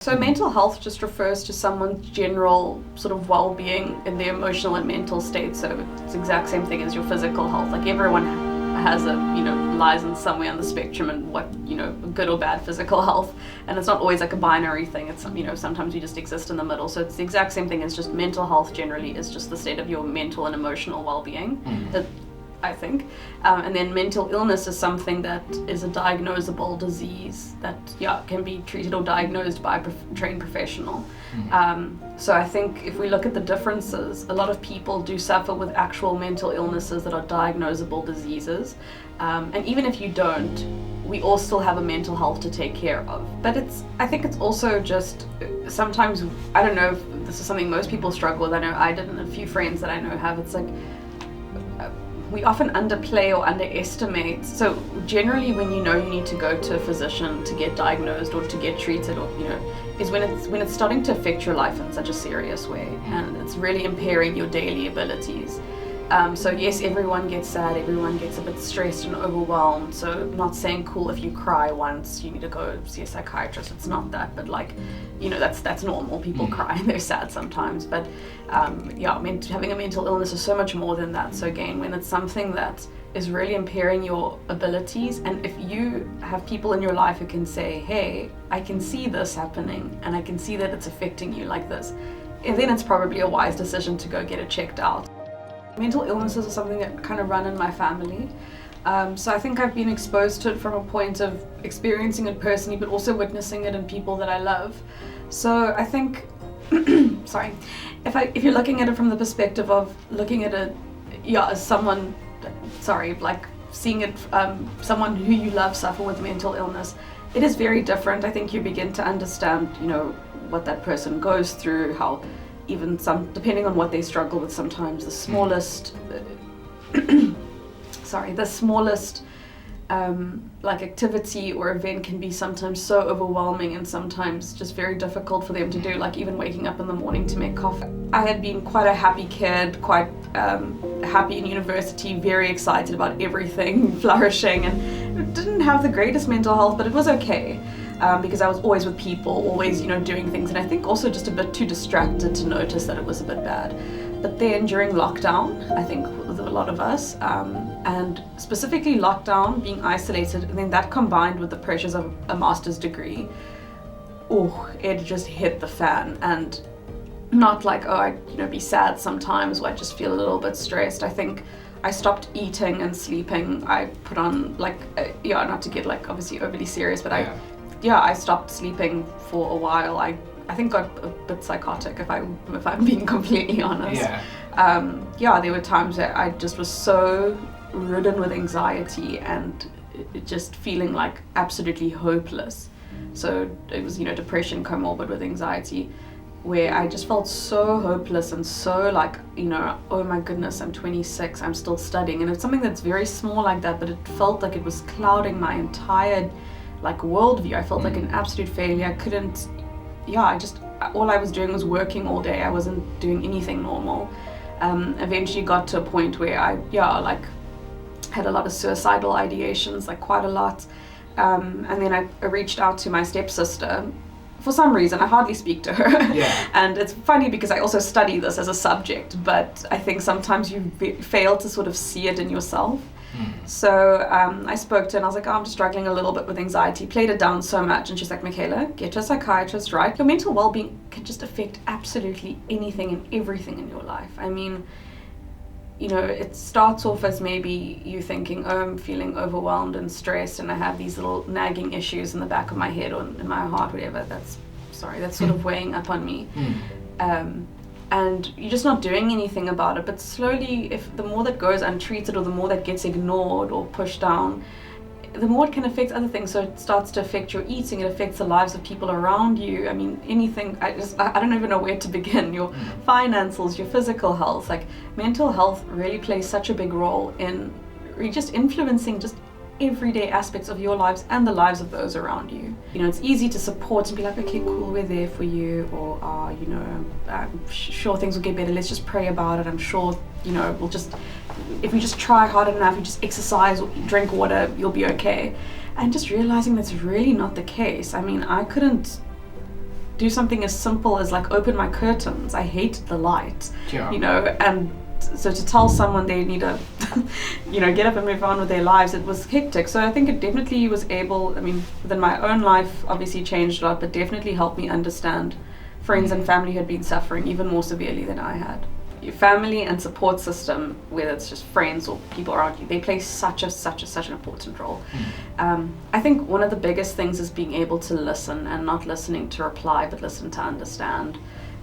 So mental health just refers to someone's general sort of well-being in their emotional and mental state. So it's the exact same thing as your physical health. Like everyone has lies in somewhere on the spectrum and what, good or bad physical health. And it's not always like a binary thing. It's, sometimes you just exist in the middle. So it's the exact same thing as just mental health generally is just the state of your mental and emotional well-being. I think. And then mental illness is something that is a diagnosable disease that can be treated or diagnosed by a trained professional. So I think if we look at the differences, a lot of people do suffer with actual mental illnesses that are diagnosable diseases. And even if you don't, we all still have a mental health to take care of. But I think it's also just sometimes, I don't know if this is something most people struggle with. I know I did and a few friends that I know have. It's like we often underplay or underestimate. So generally when you need to go to a physician to get diagnosed or to get treated or is when it's starting to affect your life in such a serious way and it's really impairing your daily abilities. So yes, everyone gets sad, everyone gets a bit stressed and overwhelmed. So I'm not saying cool if you cry once you need to go see a psychiatrist. It's not that, but that's normal. People cry and they're sad sometimes. But having a mental illness is so much more than that. So again, when it's something that is really impairing your abilities, and if you have people in your life who can say, hey, I can see this happening and I can see that it's affecting you like this, and then it's probably a wise decision to go get it checked out. Mental illnesses are something that kind of run in my family. So I think I've been exposed to it from a point of experiencing it personally, but also witnessing it in people that I love. So I think, sorry, if you're looking at it from the perspective of looking at it, as someone, like seeing it, someone who you love suffer with mental illness, it is very different. I think you begin to understand, what that person goes through, how even depending on what they struggle with, sometimes the smallest, activity or event can be sometimes so overwhelming and sometimes just very difficult for them to do, like even waking up in the morning to make coffee. I had been quite a happy kid, quite happy in university, very excited about everything, flourishing, and didn't have the greatest mental health, but it was okay. Because I was always with people, always, doing things, and I think also just a bit too distracted to notice that it was a bit bad. But then during lockdown, I think with a lot of us, and specifically lockdown, being isolated, and then that combined with the pressures of a master's degree, it just hit the fan. And not like, I'd be sad sometimes, or I just feel a little bit stressed. I think I stopped eating and sleeping. I put on not to get obviously overly serious, but I stopped sleeping for a while. I think got a bit psychotic if I'm being completely honest. There were times that I just was so ridden with anxiety and just feeling like absolutely hopeless. So it was depression comorbid with anxiety, where I just felt so hopeless and so oh my goodness, I'm 26, I'm still studying, and it's something that's very small like that, but it felt like it was clouding my entire worldview. I felt like an absolute failure. I couldn't, all I was doing was working all day. I wasn't doing anything normal. Eventually got to a point where I, had a lot of suicidal ideations, quite a lot. And then I reached out to my stepsister. For some reason, I hardly speak to her. And it's funny because I also study this as a subject, but I think sometimes you fail to sort of see it in yourself. So I spoke to her and I was like, I'm just struggling a little bit with anxiety, played it down so much, and she's like, Michaela, get to a psychiatrist, right? Your mental well-being can just affect absolutely anything and everything in your life. I mean, it starts off as maybe you thinking, I'm feeling overwhelmed and stressed and I have these little nagging issues in the back of my head or in my heart, whatever, that's sort of weighing up on me. And you're just not doing anything about it. But slowly, if the more that goes untreated or the more that gets ignored or pushed down, the more it can affect other things. So it starts to affect your eating, it affects the lives of people around you. I mean, anything, I don't even know where to begin. Your finances, your physical health, mental health really plays such a big role in just influencing just everyday aspects of your lives and the lives of those around you. It's easy to support and be like, okay, cool, we're there for you, or I'm sure things will get better, let's just pray about it, I'm sure, if we just try hard enough, you just exercise or drink water, you'll be okay. And just realizing that's really not the case. I mean, I couldn't do something as simple as like open my curtains. I hate the light, Yeah. you know, and so to tell someone they need to, you know, get up and move on with their lives, it was hectic. So I think it definitely was able, I mean, within my own life, obviously changed a lot, but definitely helped me understand friends and family who had been suffering even more severely than I had. Your family and support system, whether it's just friends or people around you, they play such an important role. I think one of the biggest things is being able to listen, and not listening to reply, but listen to understand.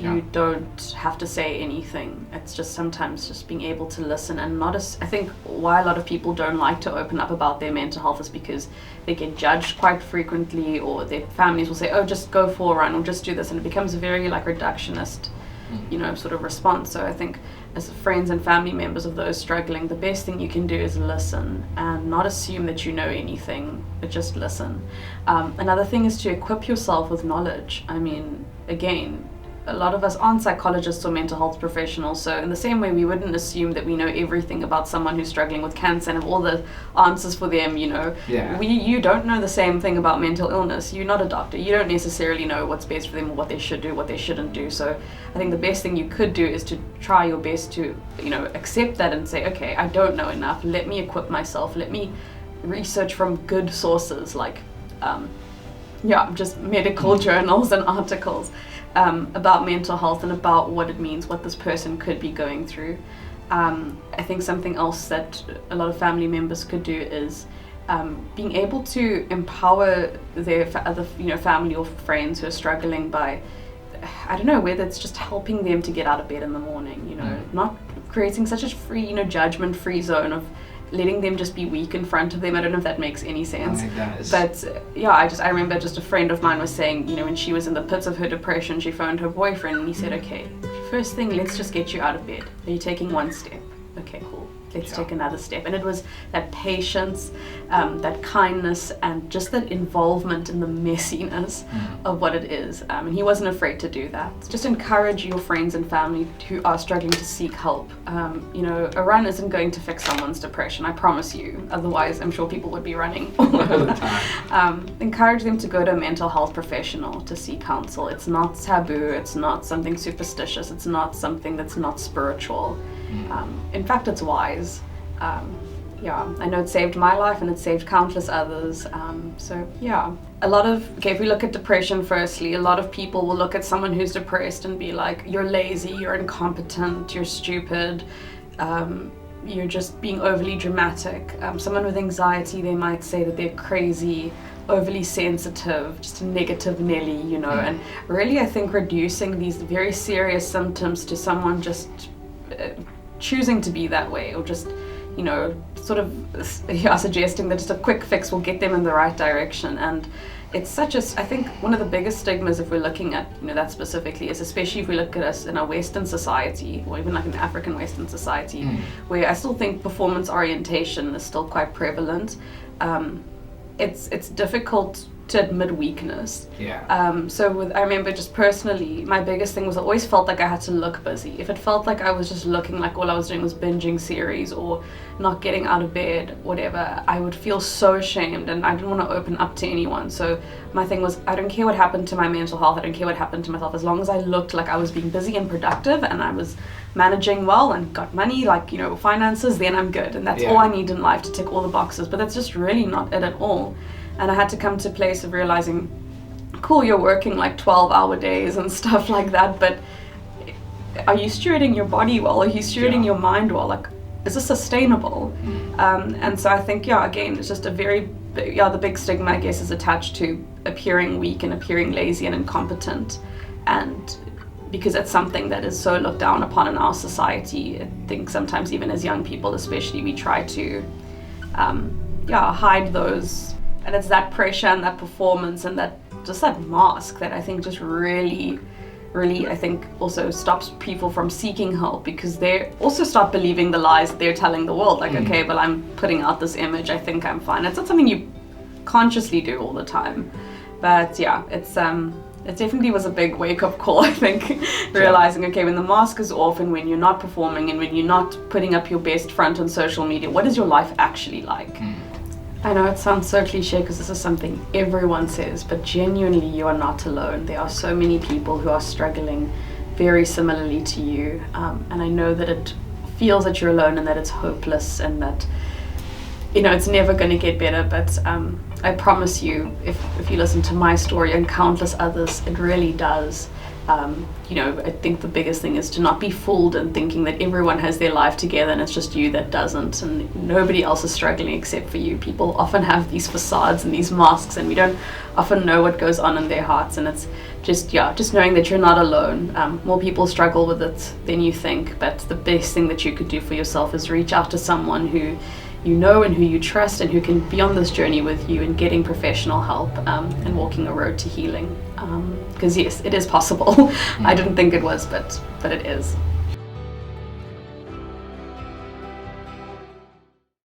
Yeah. You don't have to say anything. It's just sometimes just being able to listen, and not as I think why a lot of people don't like to open up about their mental health is because they get judged quite frequently, or their families will say, oh, just go for a run, or just do this, and it becomes a very like reductionist, you know, sort of response. So I think as friends and family members of those struggling, the best thing you can do is listen and not assume that you know anything, but just listen. Another thing is to equip yourself with knowledge. I mean, again, a lot of us aren't psychologists or mental health professionals, so in the same way we wouldn't assume that we know everything about someone who's struggling with cancer and have all the answers for them, you know. Yeah. You don't know the same thing about mental illness. You're not a doctor. You don't necessarily know what's best for them or what they should do, what they shouldn't do. So I think the best thing you could do is to try your best to, you know, accept that and say, okay, I don't know enough. Let me equip myself. Let me research from good sources like just medical journals and articles about mental health and about what it means, what this person could be going through. I think something else that a lot of family members could do is being able to empower their other, you know, family or friends who are struggling by, I don't know, whether it's just helping them to get out of bed in the morning, you know, not creating such a free, you know, judgment-free zone of letting them just be weak in front of them. I don't know if that makes any sense. It does. But yeah, I remember just a friend of mine was saying, you know, when she was in the pits of her depression, she phoned her boyfriend and he said, okay, first thing, let's just get you out of bed. Are you taking one step? Okay, cool. Let's take another step. And it was that patience, that kindness, and just that involvement in the messiness of what it is. And he wasn't afraid to do that. Just encourage your friends and family who are struggling to seek help. You know, a run isn't going to fix someone's depression, I promise you. Otherwise, I'm sure people would be running all the time. Encourage them to go to a mental health professional to seek counsel. It's not taboo. It's not something superstitious. It's not something that's not spiritual. In fact, it's wise. I know it saved my life and it saved countless others. If we look at depression firstly, a lot of people will look at someone who's depressed and be like, you're lazy, you're incompetent, you're stupid, you're just being overly dramatic. Someone with anxiety, they might say that they're crazy, overly sensitive, just a negative Nelly, you know. And really, I think reducing these very serious symptoms to someone just choosing to be that way, or just, you know, sort of suggesting that just a quick fix will get them in the right direction. And it's I think one of the biggest stigmas, if we're looking at, you know, that specifically, is especially if we look at us in a Western society, or even like an African Western society, where I still think performance orientation is still quite prevalent. It's difficult to admit weakness. I remember just personally, my biggest thing was I always felt like I had to look busy. If it felt like I was just looking like all I was doing was binging series or not getting out of bed, whatever, I would feel so ashamed and I didn't want to open up to anyone. So my thing was, I don't care what happened to my mental health, I don't care what happened to myself, as long as I looked like I was being busy and productive and I was managing well and got money, like, you know, finances, then I'm good. And that's all I need in life to tick all the boxes. But that's just really not it at all. And I had to come to a place of realizing, cool, you're working like 12-hour days and stuff like that, but are you stewarding your body well? Are you stewarding your mind well? Like, is this sustainable? And so I think, again, it's just a very, the big stigma, I guess, is attached to appearing weak and appearing lazy and incompetent. And because it's something that is so looked down upon in our society, I think sometimes even as young people especially, we try to hide those. And it's that pressure and that performance and that mask that I think just really, I think also stops people from seeking help, because they also start believing the lies that they're telling the world. Like, okay, well, I'm putting out this image, I think I'm fine. It's not something you consciously do all the time. But yeah, it definitely was a big wake-up call, I think, realizing, okay, when the mask is off and when you're not performing and when you're not putting up your best front on social media, what is your life actually like? I know it sounds so cliche because this is something everyone says, but genuinely you are not alone. There are so many people who are struggling very similarly to you, and I know that it feels that you're alone and that it's hopeless and that, you know, it's never going to get better, but I promise you, if you listen to my story and countless others, it really does. You know, I think the biggest thing is to not be fooled in thinking that everyone has their life together and it's just you that doesn't, and nobody else is struggling except for you. People often have these facades and these masks, and we don't often know what goes on in their hearts, and it's just knowing that you're not alone. More people struggle with it than you think, but the best thing that you could do for yourself is reach out to someone who you know and who you trust and who can be on this journey with you and getting professional help, and walking a road to healing. Because yes, it is possible. I didn't think it was, but it is.